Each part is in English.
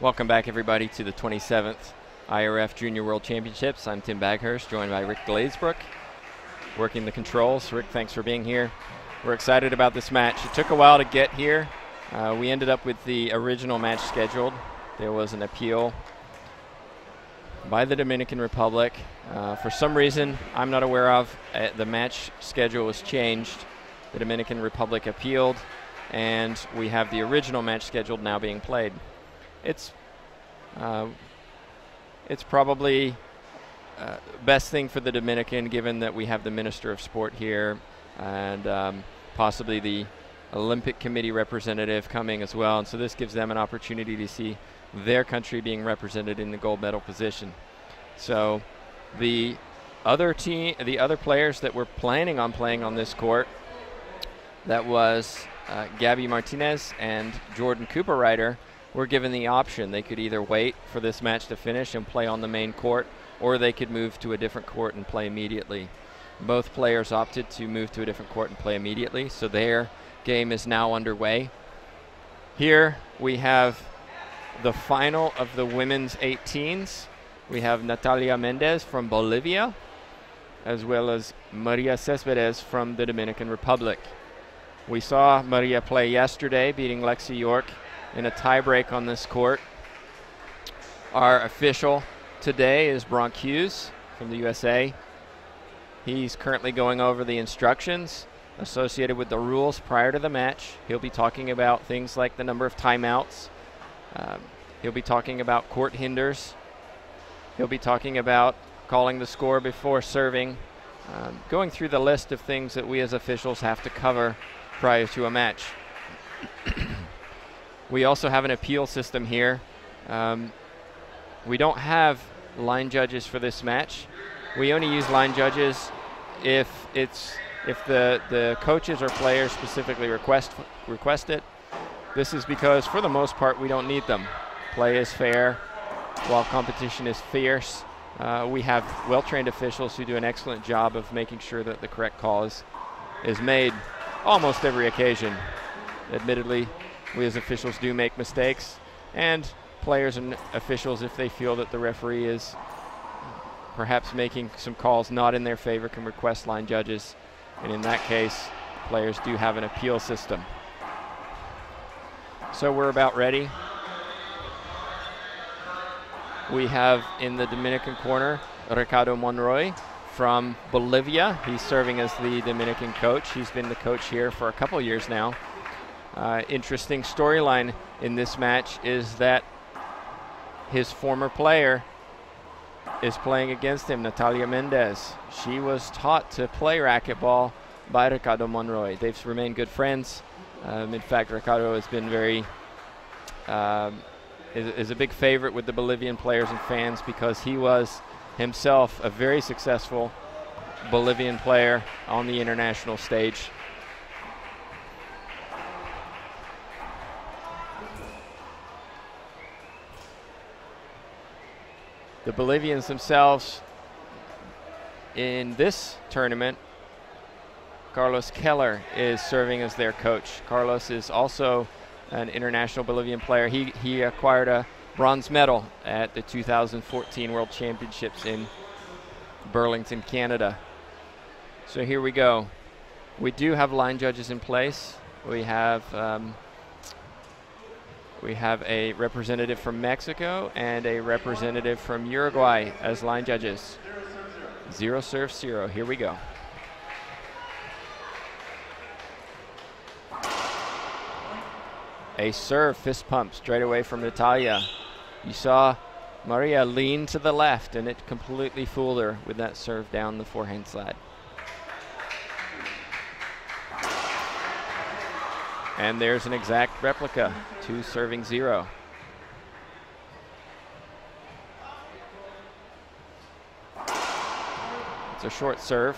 Welcome back, everybody, to the 27th IRF Junior World Championships. I'm Tim Baghurst, joined by Rick Glazebrook, working the controls. Rick, thanks for being here. We're excited about this match. It took a while to get here. We ended up with the original match scheduled. There was an appeal by the Dominican Republic. For some reason I'm not aware of, the match schedule was changed. The Dominican Republic appealed, and we have the original match scheduled now being played. It's probably best thing for the Dominican, given that we have the Minister of Sport here and possibly the Olympic Committee representative coming as well. And so this gives them an opportunity to see their country being represented in the gold medal position. So the other players that were planning on playing on this court, that was Gabby Martinez and Jordan Cooper-Ryder, were given the option. They could either wait for this match to finish and play on the main court, or they could move to a different court and play immediately. Both players opted to move to a different court and play immediately, so their game is now underway. Here we have the final of the women's 18s. We have Natalia Mendez from Bolivia, as well as Maria Cespedes from the Dominican Republic. We saw Maria play yesterday, beating Lexi York in a tiebreak on this court. Our official today is Bronk Hughes from the USA. He's currently going over the instructions associated with the rules prior to the match. He'll be talking about things like the number of timeouts. He'll be talking about court hinders. He'll be talking about calling the score before serving, going through the list of things that we as officials have to cover prior to a match. We also have an appeal system here. We don't have line judges for this match. We only use line judges if the coaches or players specifically request it. This is because, for the most part, we don't need them. Play is fair, while competition is fierce. We have well-trained officials who do an excellent job of making sure that the correct call is made almost every occasion. Admittedly, we as officials do make mistakes, and players and officials, if they feel that the referee is perhaps making some calls not in their favor, can request line judges, and in that case, players do have an appeal system. So we're about ready. We have in the Dominican corner Ricardo Monroy from Bolivia. He's serving as the Dominican coach. He's been the coach here for a couple years now. Interesting storyline in this match is that his former player is playing against him, Natalia Mendez. She was taught to play racquetball by Ricardo Monroy. They've remained good friends. In fact, Ricardo has been is a big favorite with the Bolivian players and fans because he was himself a very successful Bolivian player on the international stage. The Bolivians themselves in this tournament, Carlos Keller is serving as their coach. Carlos is also an international Bolivian player. He acquired a bronze medal at the 2014 World Championships in Burlington, Canada. So here we go. We do have line judges in place. We have a representative from Mexico and a representative from Uruguay as line judges. 0 serve 0. Here we go. A serve fist pump straight away from Natalia. You saw Maria lean to the left, and it completely fooled her with that serve down the forehand side. And there's an exact replica, 2 serving 0. It's a short serve.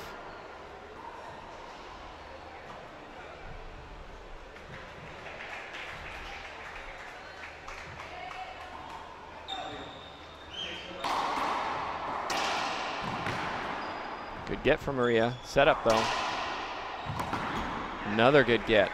Good get from Maria. Set up though. Another good get.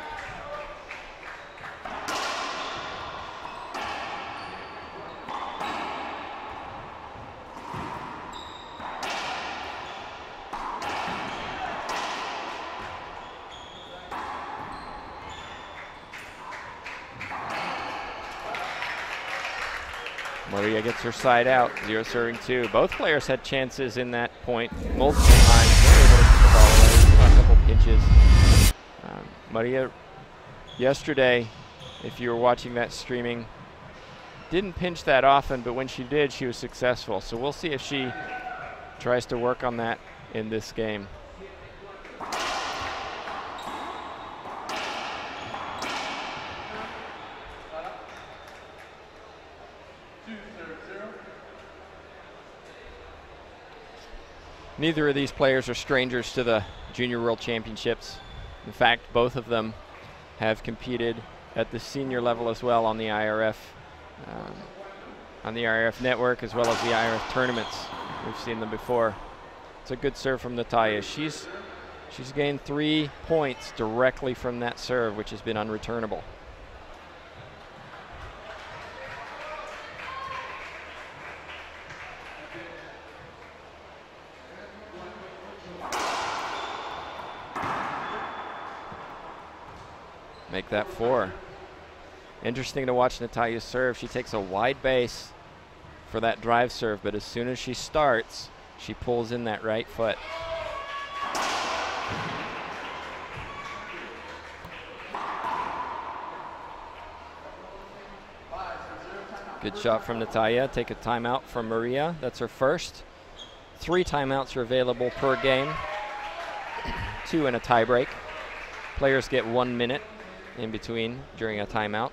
Maria gets her side out, 0 serving 2. Both players had chances in that point multiple times. They were able to put the ball away, a couple pinches. Maria, yesterday, if you were watching that streaming, didn't pinch that often, but when she did, she was successful. So we'll see if she tries to work on that in this game. Neither of these players are strangers to the Junior World Championships. In fact, both of them have competed at the senior level as well on the IRF network, as well as the IRF tournaments. We've seen them before. It's a good serve from Natalia. She's gained 3 points directly from that serve, which has been unreturnable. Make that 4. Interesting to watch Natalia's serve. She takes a wide base for that drive serve, but as soon as she starts, she pulls in that right foot. Good shot from Natalia. Take a timeout from Maria. That's her first. 3 timeouts are available per game. 2 in a tiebreak. Players get 1 minute in between during a timeout.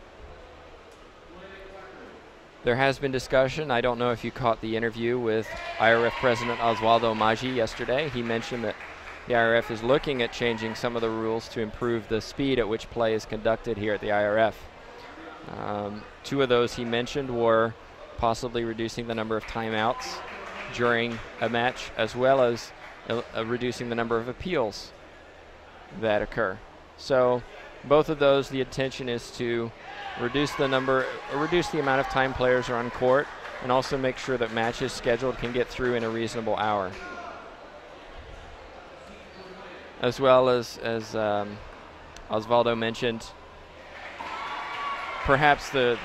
There has been discussion. I don't know if you caught the interview with IRF President Osvaldo Maggi yesterday. He mentioned that the IRF is looking at changing some of the rules to improve the speed at which play is conducted here at the IRF. 2 of those he mentioned were possibly reducing the number of timeouts during a match, as well as reducing the number of appeals that occur. So both of those, the intention is to reduce the amount of time players are on court, and also make sure that matches scheduled can get through in a reasonable hour. As well as Osvaldo mentioned, perhaps the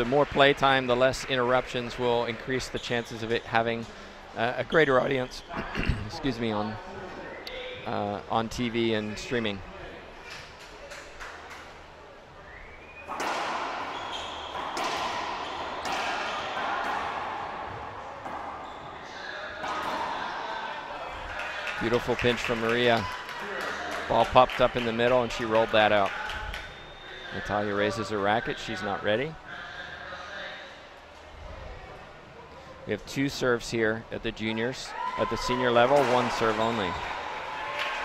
more play time, the less interruptions will increase the chances of it having a greater audience excuse me, on TV and streaming. Beautiful pinch from Maria. Ball popped up in the middle and she rolled that out. Natalia raises her racket. She's not ready. We have 2 serves here at the juniors. At the senior level, 1 serve only.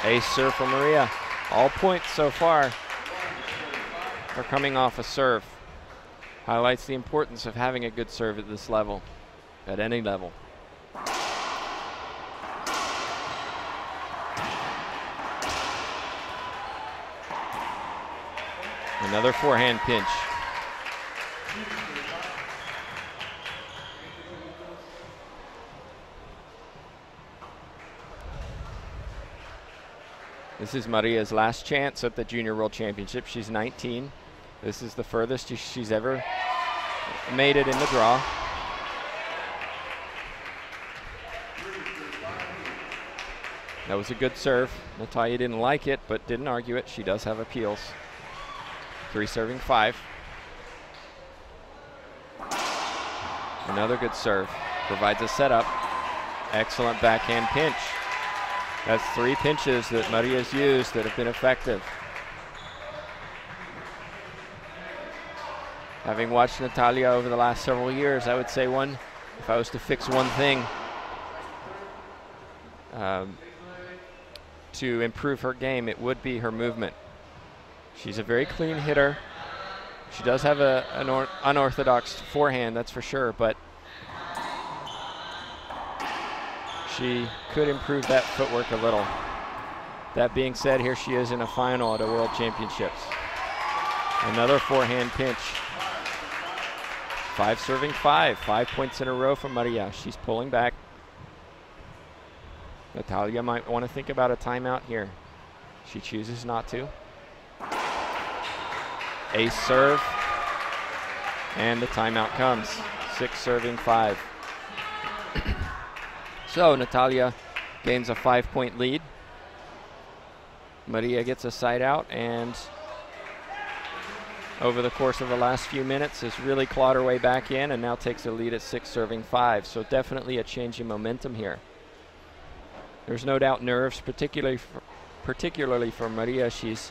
Ace serve from Maria. All points so far are coming off a serve. Highlights the importance of having a good serve at this level, at any level. Another forehand pinch. This is Maria's last chance at the Junior World Championship. She's 19. This is the furthest she's ever made it in the draw. That was a good serve. Natalia didn't like it, but didn't argue it. She does have appeals. 3 serving 5. Another good serve. Provides a setup. Excellent backhand pinch. That's 3 pinches that Maria's used that have been effective. Having watched Natalia over the last several years, I would say if I was to fix one thing to improve her game, it would be her movement. She's a very clean hitter. She does have an unorthodox forehand, that's for sure, but she could improve that footwork a little. That being said, here she is in a final at a World Championships. Another forehand pinch. 5 serving 5. 5 points in a row from Maria. She's pulling back. Natalia might want to think about a timeout here. She chooses not to. Ace serve, and the timeout comes. 6 serving 5. So Natalia gains a 5-point lead. Maria gets a side out, and over the course of the last few minutes has really clawed her way back in and now takes a lead at 6 serving 5. So definitely a change in momentum here. There's no doubt nerves, particularly for Maria. She's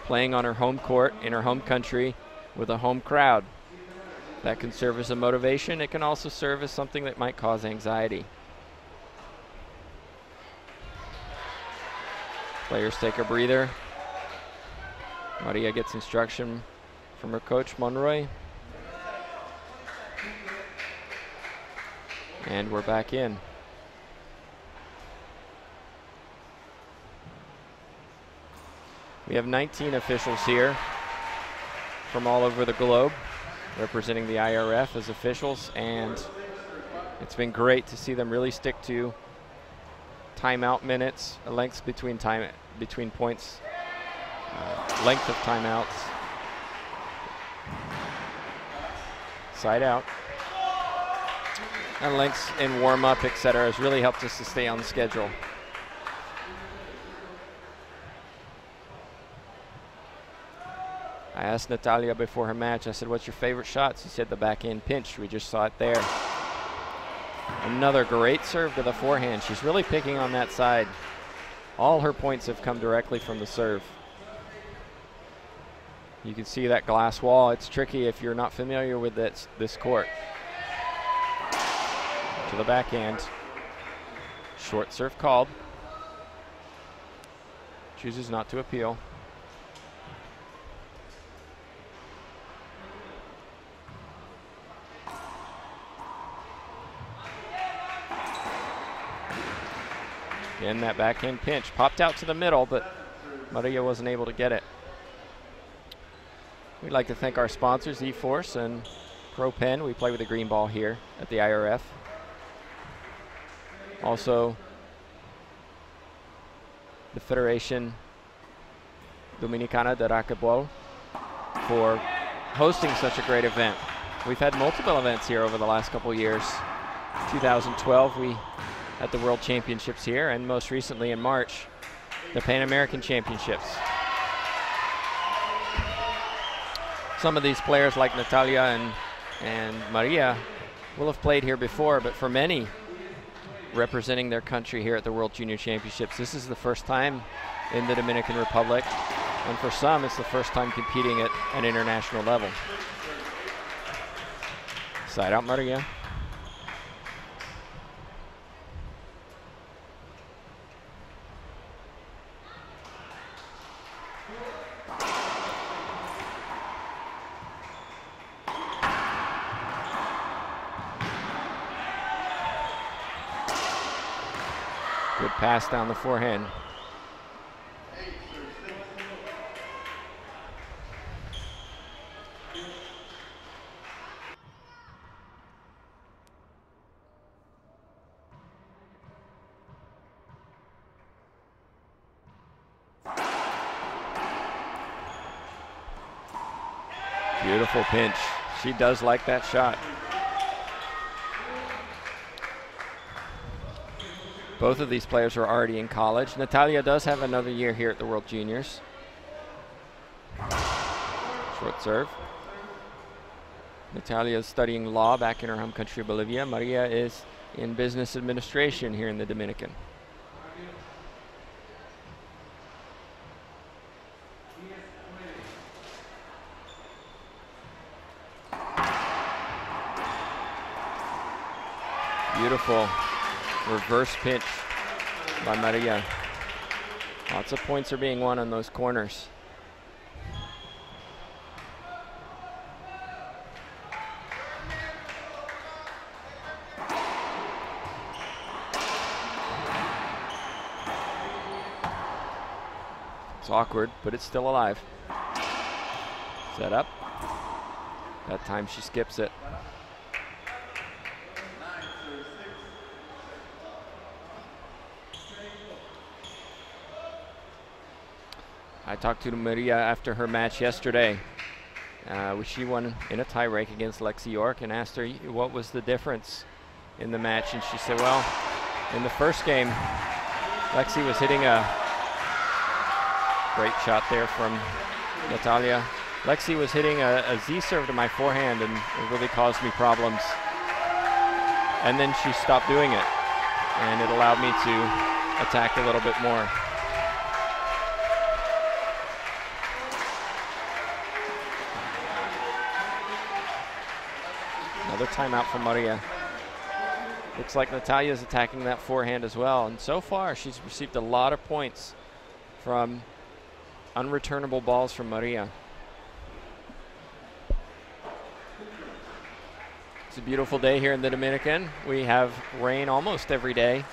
playing on her home court in her home country with a home crowd. That can serve as a motivation. It can also serve as something that might cause anxiety. Players take a breather. Maria gets instruction from her coach, Monroy. And we're back in. We have 19 officials here from all over the globe representing the IRF as officials, and it's been great to see them really stick to timeout minutes, lengths between points, length of timeouts, side out, and lengths in warm-up, etc. has really helped us to stay on the schedule. I asked Natalia before her match, I said, what's your favorite shot? She said the backhand pinch. We just saw it there. Another great serve to the forehand. She's really picking on that side. All her points have come directly from the serve. You can see that glass wall. It's tricky if you're not familiar with this court. To the backhand. Short serve called. Chooses not to appeal. Again, that backhand pinch popped out to the middle, but Maria wasn't able to get it. We'd like to thank our sponsors, eForce and Pro Pen. We play with a green ball here at the IRF. Also, the Federación Dominicana de Racquetball for hosting such a great event. We've had multiple events here over the last couple years. 2012, we at the World Championships here, and most recently in March, the Pan American Championships. Some of these players like Natalia and Maria will have played here before, but for many representing their country here at the World Junior Championships, this is the first time in the Dominican Republic, and for some it's the first time competing at an international level. Side out Maria. Good pass down the forehand. Beautiful pinch. She does like that shot. Both of these players are already in college. Natalia does have another year here at the World Juniors. Short serve. Natalia is studying law back in her home country, Bolivia. Maria is in business administration here in the Dominican. Beautiful reverse pinch by Maria. Lots of points are being won on those corners. It's awkward, but it's still alive. Set up. That time she skips it. I talked to Maria after her match yesterday, which she won in a tie break against Lexi York, and asked her what was the difference in the match. And she said, well, in the first game, Lexi was hitting a great shot there from Natalia. Lexi was hitting a Z serve to my forehand, and it really caused me problems. And then she stopped doing it, and it allowed me to attack a little bit more. Another timeout for Maria. Looks like Natalia's attacking that forehand as well, and so far she's received a lot of points from unreturnable balls from Maria. It's a beautiful day here in the Dominican. We have rain almost every day. I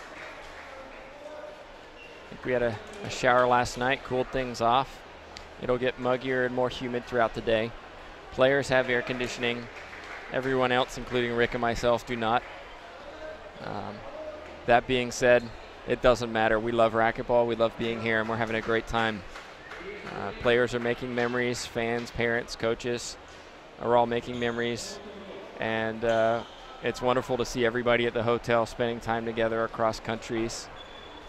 think we had a shower last night, cooled things off. It'll get muggier and more humid throughout the day. Players have air conditioning. Everyone else, including Rick and myself, do not. That being said, it doesn't matter. We love racquetball. We love being here, and we're having a great time. Players are making memories. Fans, parents, coaches are all making memories. And it's wonderful to see everybody at the hotel spending time together across countries.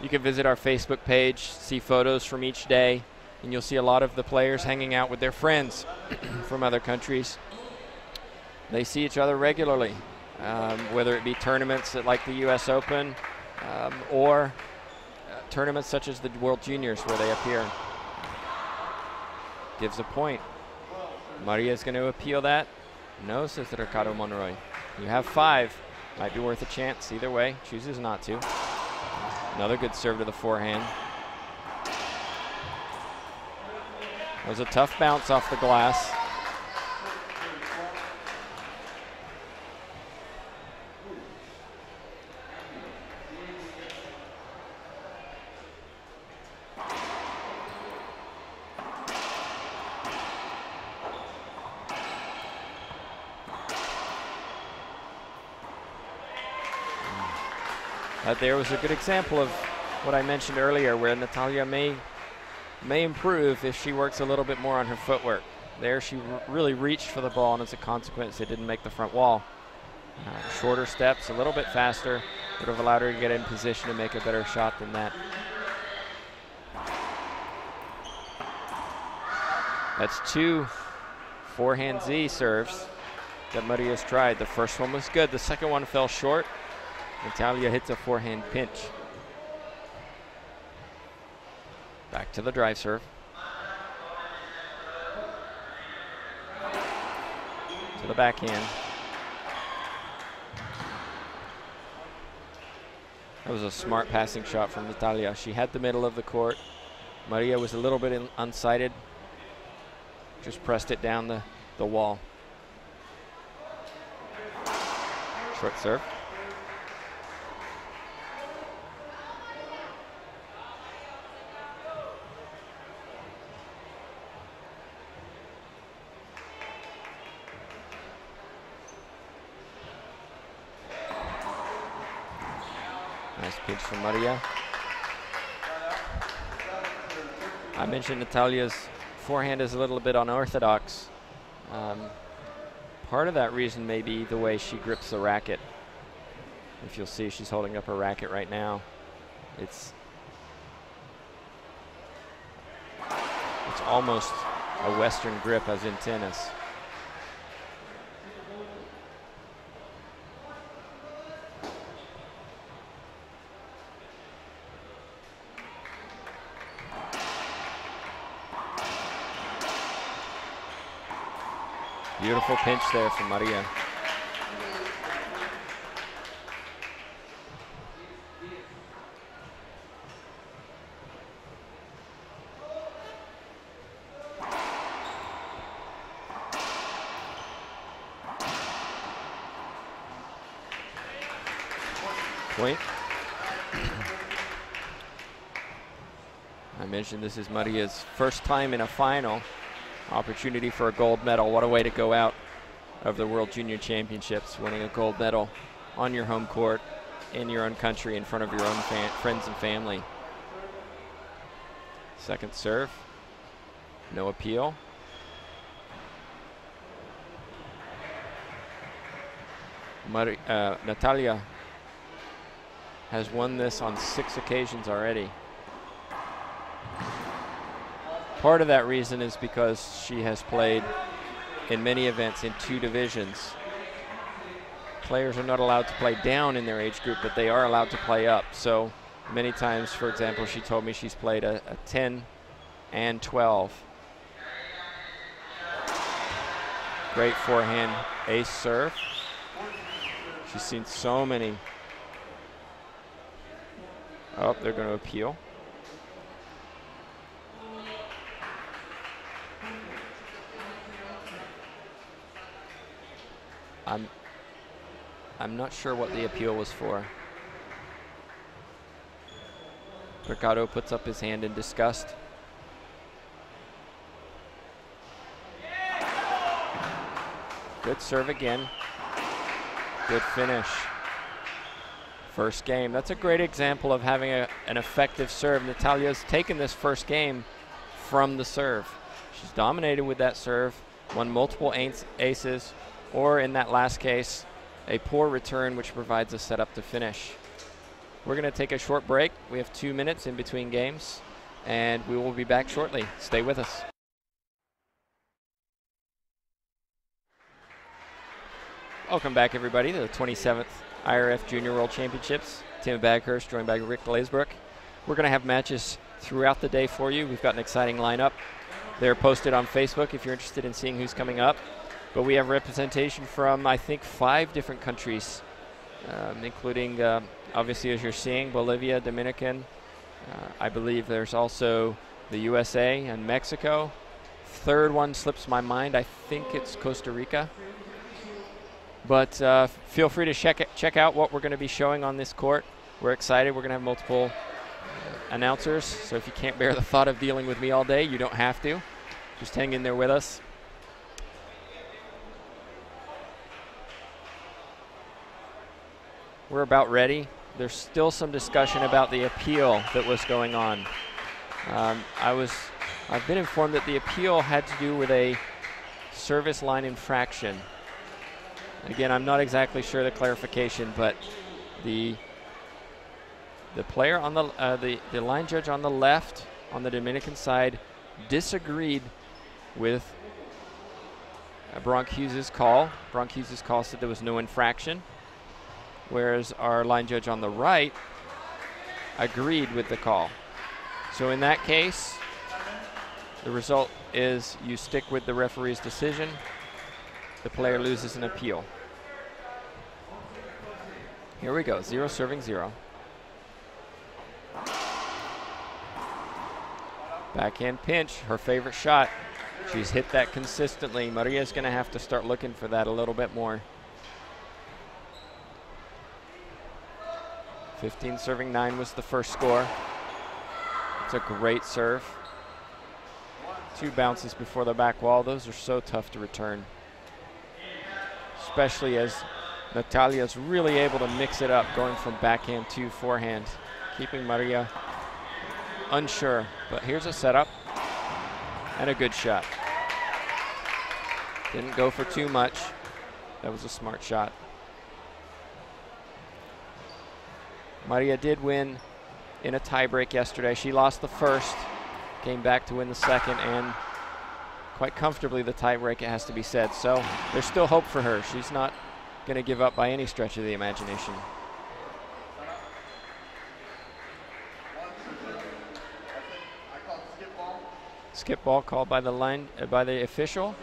You can visit our Facebook page, see photos from each day, and you'll see a lot of the players hanging out with their friends from other countries. They see each other regularly, whether it be tournaments like the US Open or tournaments such as the World Juniors where they appear. Gives a point. Maria's going to appeal that. No, says Ricardo Monroy. You have 5. Might be worth a chance either way. Chooses not to. Another good serve to the forehand. That was a tough bounce off the glass. There was a good example of what I mentioned earlier, where Natalia may improve if she works a little bit more on her footwork. There she really reached for the ball, and as a consequence it didn't make the front wall. Shorter steps, a little bit faster, would have allowed her to get in position to make a better shot than that. That's 2 forehand Z serves that Maria's tried. The first one was good, the second one fell short. Natalia hits a forehand pinch. Back to the drive serve. To the backhand. That was a smart passing shot from Natalia. She had the middle of the court. Maria was a little bit unsighted. Just pressed it down the wall. Short serve. Nice pinch from Maria. I mentioned Natalia's forehand is a little bit unorthodox. Part of that reason may be the way she grips the racket. If you'll see, she's holding up her racket right now. It's almost a Western grip, as in tennis. Beautiful pinch there from Maria. Point. I mentioned this is Maria's first time in a final. Opportunity for a gold medal. What a way to go out of the World Junior Championships, winning a gold medal on your home court, in your own country, in front of your own friends and family. Second serve, no appeal. Natalia has won this on 6 occasions already. Part of that reason is because she has played in many events in 2 divisions. Players are not allowed to play down in their age group, but they are allowed to play up. So many times, for example, she told me she's played a 10 and 12. Great forehand ace serve. She's seen so many. Oh, they're going to appeal. I'm not sure what the appeal was for. Ricardo puts up his hand in disgust. Good serve again. Good finish. First game. That's a great example of having an effective serve. Natalia's taken this first game from the serve. She's dominated with that serve, won multiple aces, or in that last case, a poor return which provides a setup to finish. We're going to take a short break. We have 2 minutes in between games, and we will be back shortly. Stay with us. Welcome back, everybody, to the 27th IRF Junior World Championships. Tim Baghurst joined by Rick Glazebrook. We're going to have matches throughout the day for you. We've got an exciting lineup. They're posted on Facebook if you're interested in seeing who's coming up. But we have representation from, I think, 5 different countries, including, obviously, as you're seeing, Bolivia, Dominican. I believe there's also the USA and Mexico. Third one slips my mind. I think it's Costa Rica. But feel free to check out what we're going to be showing on this court. We're excited. We're going to have multiple announcers. So if you can't bear the thought of dealing with me all day, you don't have to. Just hang in there with us. We're about ready. There's still some discussion about the appeal that was going on. I've been informed that the appeal had to do with a service line infraction. Again, I'm not exactly sure the clarification, but the player on the line judge on the left, on the Dominican side, disagreed with Bronk Hughes' call. Bronk Hughes' call said there was no infraction, whereas our line judge on the right agreed with the call. So in that case, the result is you stick with the referee's decision. The player loses an appeal. Here we go, 0 serving 0. Backhand pinch, her favorite shot. She's hit that consistently. Maria's going to have to start looking for that a little bit more. 15 serving 9 was the first score. It's a great serve. 2 bounces before the back wall. Those are so tough to return, especially as Natalia's really able to mix it up, going from backhand to forehand, keeping Maria unsure. But here's a setup and a good shot. Didn't go for too much. That was a smart shot. Maria did win in a tiebreak yesterday. She lost the first, came back to win the second, and quite comfortably the tiebreak, it has to be said. So there's still hope for her. She's not going to give up by any stretch of the imagination. Skip ball called by the line by the official.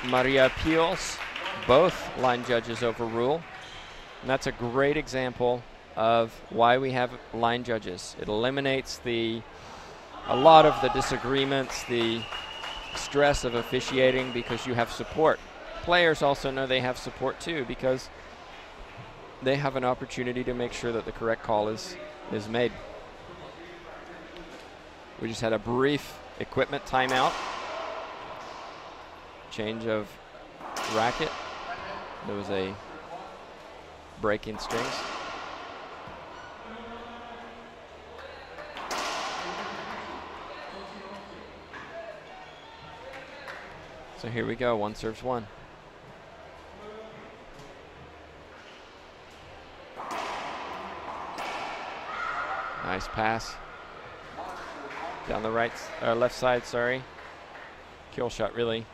Maria appeals. Both line judges overrule. And that's a great example of why we have line judges. It eliminates a lot of the disagreements, the stress of officiating, because you have support. Players also know they have support too, because they have an opportunity to make sure that the correct call is made. We just had a brief equipment timeout. Change of racket. There was a break in strings. So here we go, 1 serves 1. Nice pass. Down the left side, sorry. Kill shot, really.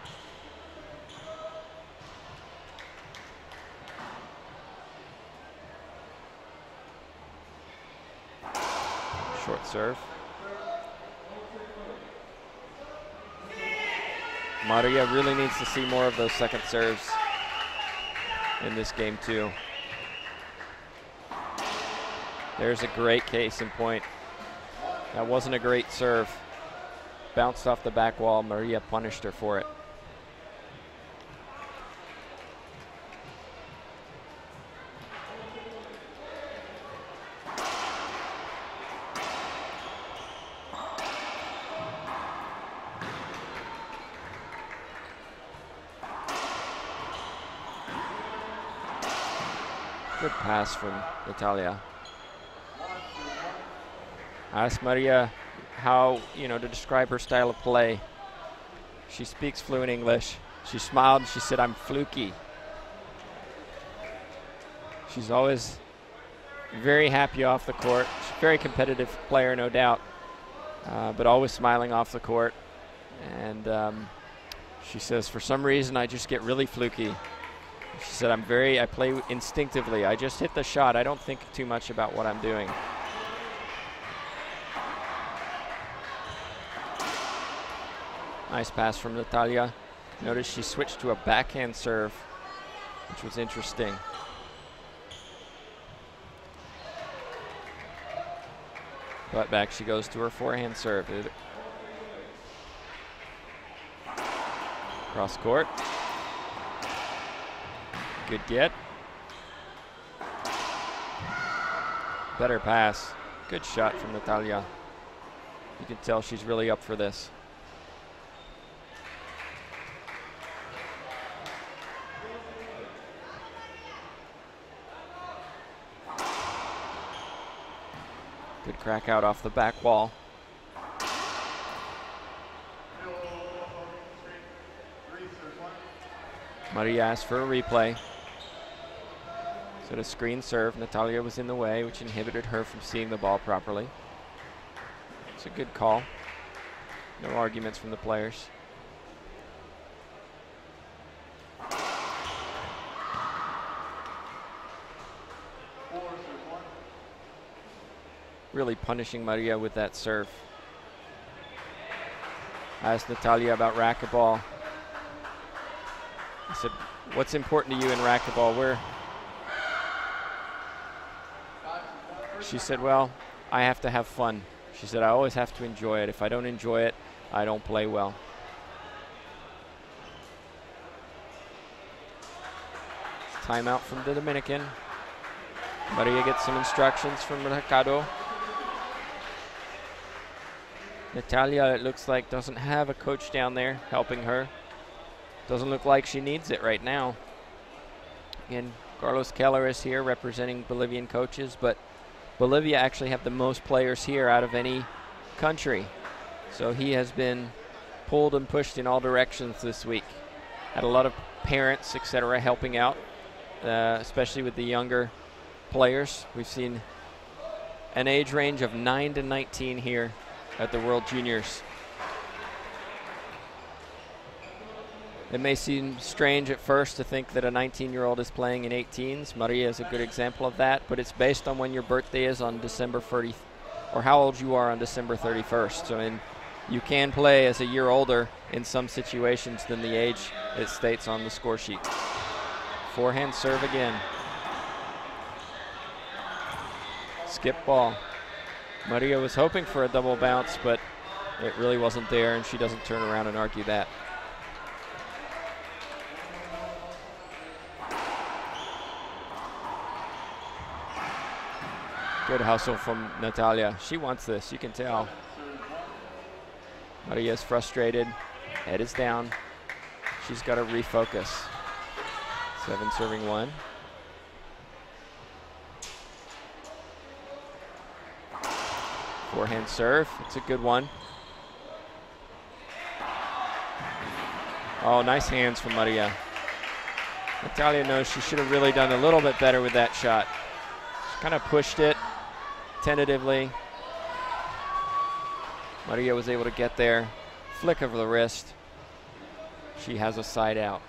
Short serve. Maria really needs to see more of those second serves in this game too. There's a great case in point. That wasn't a great serve. Bounced off the back wall. Maria punished her for it. Good pass from Natalia. I asked Maria how, to describe her style of play. She speaks fluent English. She smiled and she said, "I'm fluky." She's always very happy off the court. She's a very competitive player, no doubt, but always smiling off the court. And she says, "For some reason, I just get really fluky." She said, I play instinctively. I just hit the shot. I don't think too much about what I'm doing. Nice pass from Natalia. Notice she switched to a backhand serve, which was interesting. But back she goes to her forehand serve. Cross court. Good get. Better pass. Good shot from Natalia. You can tell she's really up for this. Good crack out off the back wall. Maria asked for a replay. So the screen serve, Natalia was in the way, which inhibited her from seeing the ball properly. It's a good call. No arguments from the players. Really punishing Maria with that serve. I asked Natalia about racquetball. I said, "What's important to you in racquetball?" She said, "Well, I have to have fun." She said, "I always have to enjoy it. If I don't enjoy it, I don't play well." Timeout from the Dominican. Maria gets some instructions from Ricardo. Natalia, it looks like, doesn't have a coach down there helping her. Doesn't look like she needs it right now. Again, Carlos Keller is here representing Bolivian coaches, but Bolivia actually have the most players here out of any country. So he has been pulled and pushed in all directions this week. Had a lot of parents, etc., helping out, especially with the younger players. We've seen an age range of 9 to 19 here at the World Juniors. It may seem strange at first to think that a 19-year-old is playing in 18s. Maria is a good example of that, but it's based on when your birthday is on December 30th, or how old you are on December 31st. So you can play as a year older in some situations than the age it states on the score sheet. Forehand serve again. Skip ball. Maria was hoping for a double bounce, but it really wasn't there, and she doesn't turn around and argue that. Good hustle from Natalia. She wants this, you can tell. Maria's frustrated. Head is down. She's got to refocus. 7 serving 1. Forehand serve. It's a good one. Oh, nice hands from Maria. Natalia knows she should have really done a little bit better with that shot. She kind of pushed it tentatively. Maria was able to get there. Flick of the wrist. She has a side out.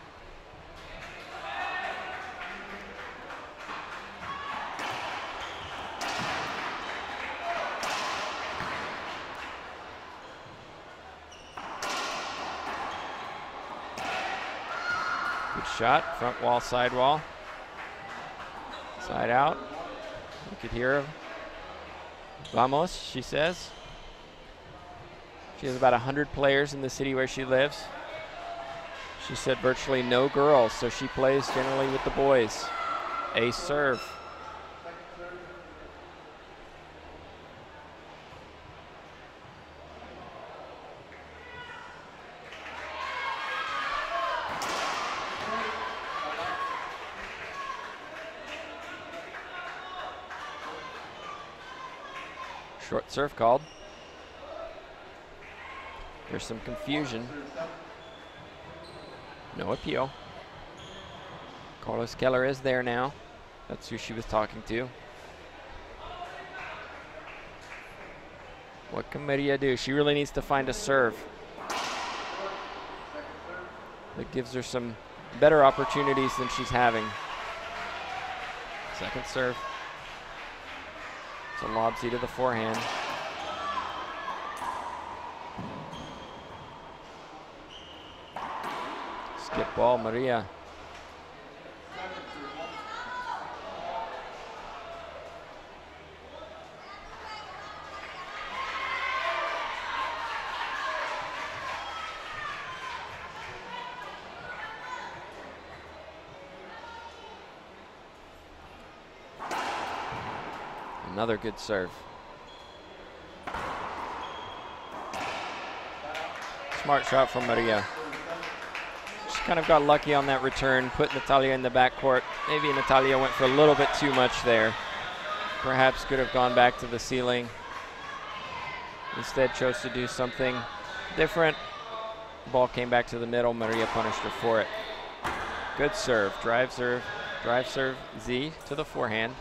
Good shot, front wall, side wall. Side out. You could hear her. Vamos, she says. She has about 100 players in the city where she lives. She said virtually no girls, so she plays generally with the boys. Ace serve. Short serve called. There's some confusion. No appeal. Carlos Keller is there now. That's who she was talking to. What can Maria do? She really needs to find a serve that gives her some better opportunities than she's having. Second serve. It's a lobsy to the forehand. Skip ball, Maria. Another good serve. Smart shot from Maria. She kind of got lucky on that return, put Natalia in the backcourt. Maybe Natalia went for a little bit too much there. Perhaps could have gone back to the ceiling. Instead chose to do something different. Ball came back to the middle. Maria punished her for it. Good serve. Drive serve, Z to the forehand.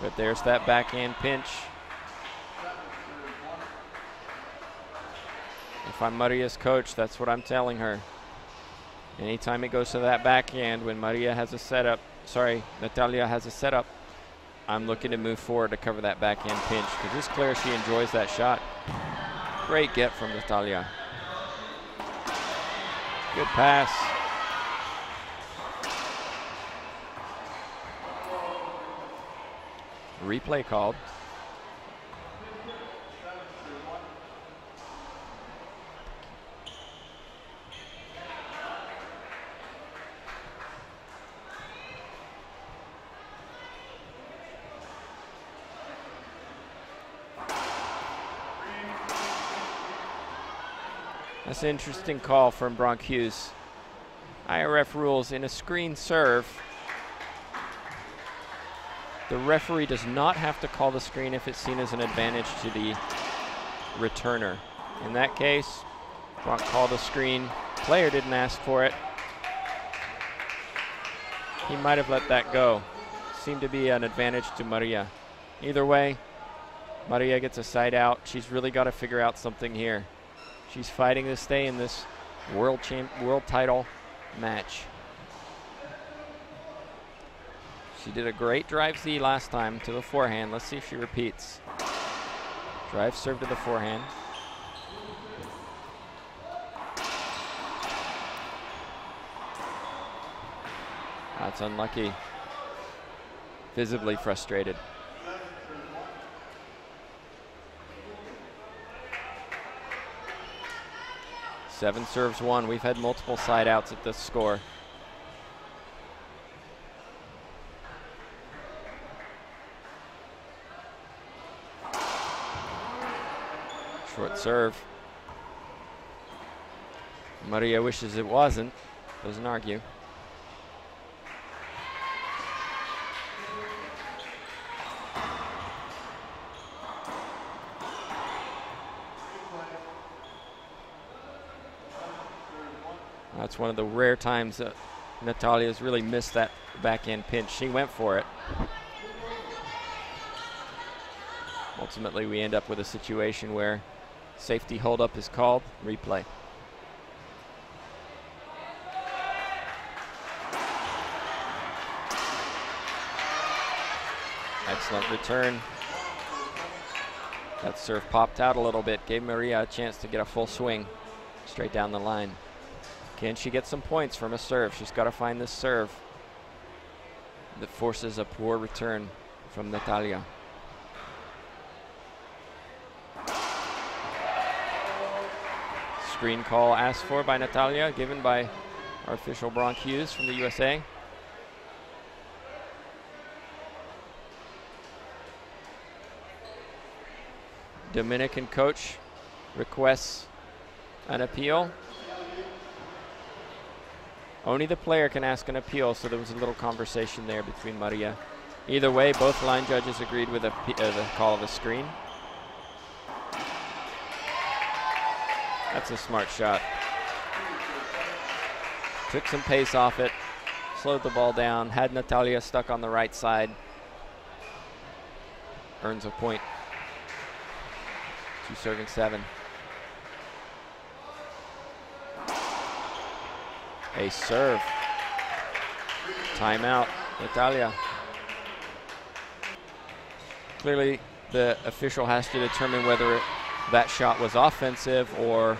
But there's that backhand pinch. If I'm Maria's coach, that's what I'm telling her. Anytime it goes to that backhand, when Maria has a setup, Natalia has a setup, I'm looking to move forward to cover that backhand pinch, because it's clear she enjoys that shot. Great get from Natalia. Good pass. Replay called. That's an interesting call from Bronk Hughes. IRF rules in a screen serve, the referee does not have to call the screen if it's seen as an advantage to the returner. In that case, Bronk called a screen. Player didn't ask for it. He might have let that go. Seemed to be an advantage to Maria. Either way, Maria gets a side out. She's really got to figure out something here. She's fighting to stay in this world title match. She did a great drive Z last time to the forehand. Let's see if she repeats. Drive serve to the forehand. That's unlucky. Visibly frustrated. Seven serves one. We've had multiple side outs at this score. Short serve. Maria wishes it wasn't. Doesn't argue. That's one of the rare times that Natalia's really missed that backhand pinch. She went for it. Ultimately, we end up with a situation where safety holdup is called, replay. Excellent return. That serve popped out a little bit, gave Maria a chance to get a full swing straight down the line. Can she get some points from a serve? She's got to find this serve that forces a poor return from Natalia. Screen call asked for by Natalia, given by our official Bronk Hughes from the USA. Dominican coach requests an appeal. Only the player can ask an appeal, so there was a little conversation there between Maria. Either way, both line judges agreed with the call of the screen. That's a smart shot. Took some pace off it, slowed the ball down, had Natalia stuck on the right side. Earns a point. 2-7. A serve. Timeout, Natalia. Clearly, the official has to determine whether that shot was offensive or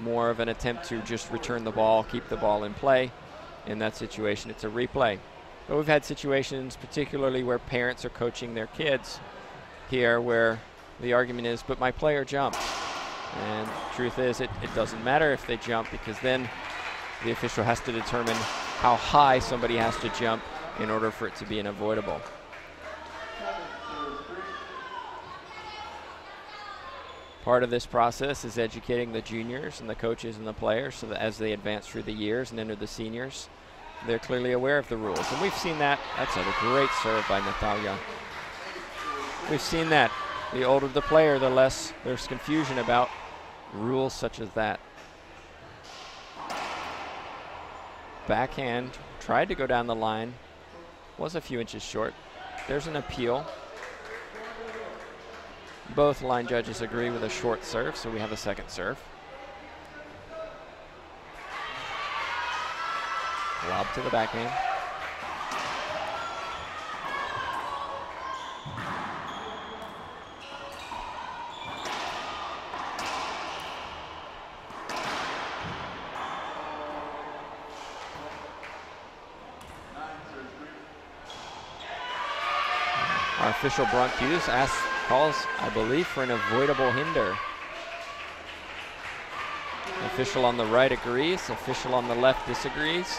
more of an attempt to just return the ball, keep the ball in play. In that situation, it's a replay. But we've had situations, particularly where parents are coaching their kids here, where the argument is, but my player jumped. And truth is, it doesn't matter if they jump, because then the official has to determine how high somebody has to jump in order for it to be unavoidable. Part of this process is educating the juniors and the coaches and the players so that as they advance through the years and enter the seniors, they're clearly aware of the rules. And we've seen that. That's a great serve by Natalia. We've seen that. The older the player, the less there's confusion about rules such as that. Backhand, tried to go down the line, was a few inches short. There's an appeal. Both line judges agree with a short serve, so we have a second serve. Lob to the backhand. Our official Bronk Hughes calls, I believe, for an avoidable hinder. Official on the right agrees, official on the left disagrees.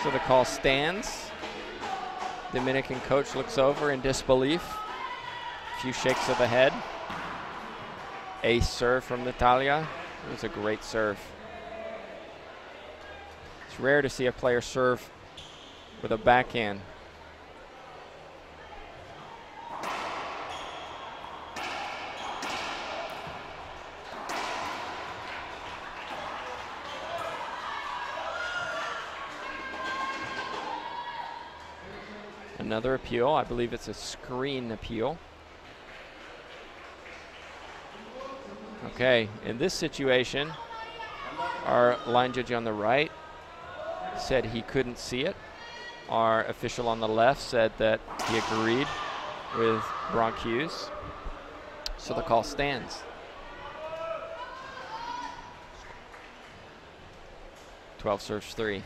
So the call stands. Dominican coach looks over in disbelief. A few shakes of the head. Ace serve from Natalia. It was a great serve. It's rare to see a player serve with a backhand. Another appeal. I believe it's a screen appeal. Okay, in this situation, our line judge on the right said he couldn't see it. Our official on the left said that he agreed with Bronk Hughes. So the call stands. 12 serves 3.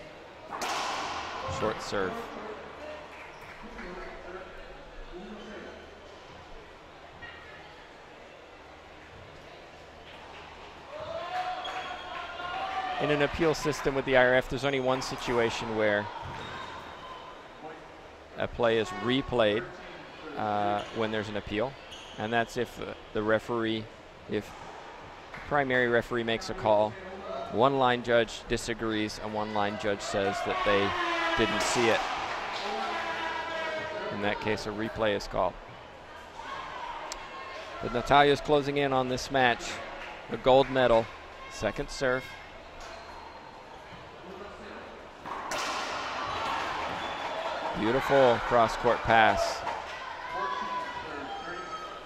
Short serve. In an appeal system with the IRF, there's only one situation where a play is replayed when there's an appeal, and that's if the referee, if the primary referee makes a call, one line judge disagrees and one line judge says that they didn't see it. In that case, a replay is called. But Natalia's closing in on this match. The gold medal, second serve. Beautiful cross-court pass.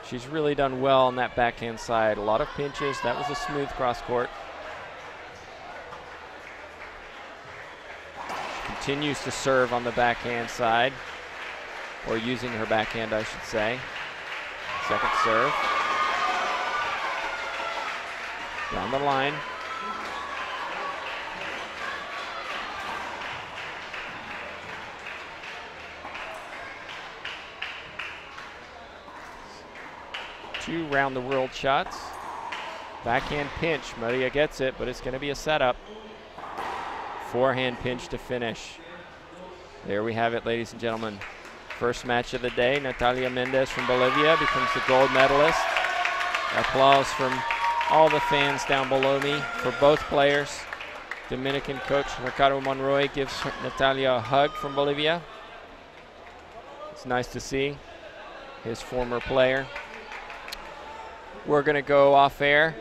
She's really done well on that backhand side. A lot of pinches. That was a smooth cross court. Continues to serve on the backhand side, or using her backhand, I should say. Second serve. Down the line. Two round-the-world shots. Backhand pinch. Maria gets it, but it's going to be a setup. Forehand pinch to finish. There we have it, ladies and gentlemen. First match of the day. Natalia Mendez from Bolivia becomes the gold medalist. Applause from all the fans down below me for both players. Dominican coach Ricardo Monroy gives Natalia a hug from Bolivia. It's nice to see his former player. We're going to go off air,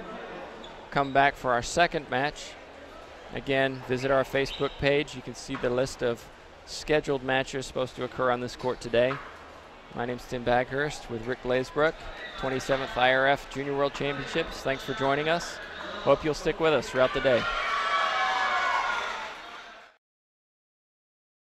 come back for our second match. Again, visit our Facebook page. You can see the list of scheduled matches supposed to occur on this court today. My name's Tim Baghurst with Rick Glazebrook, 27th IRF Junior World Championships. Thanks for joining us. Hope you'll stick with us throughout the day.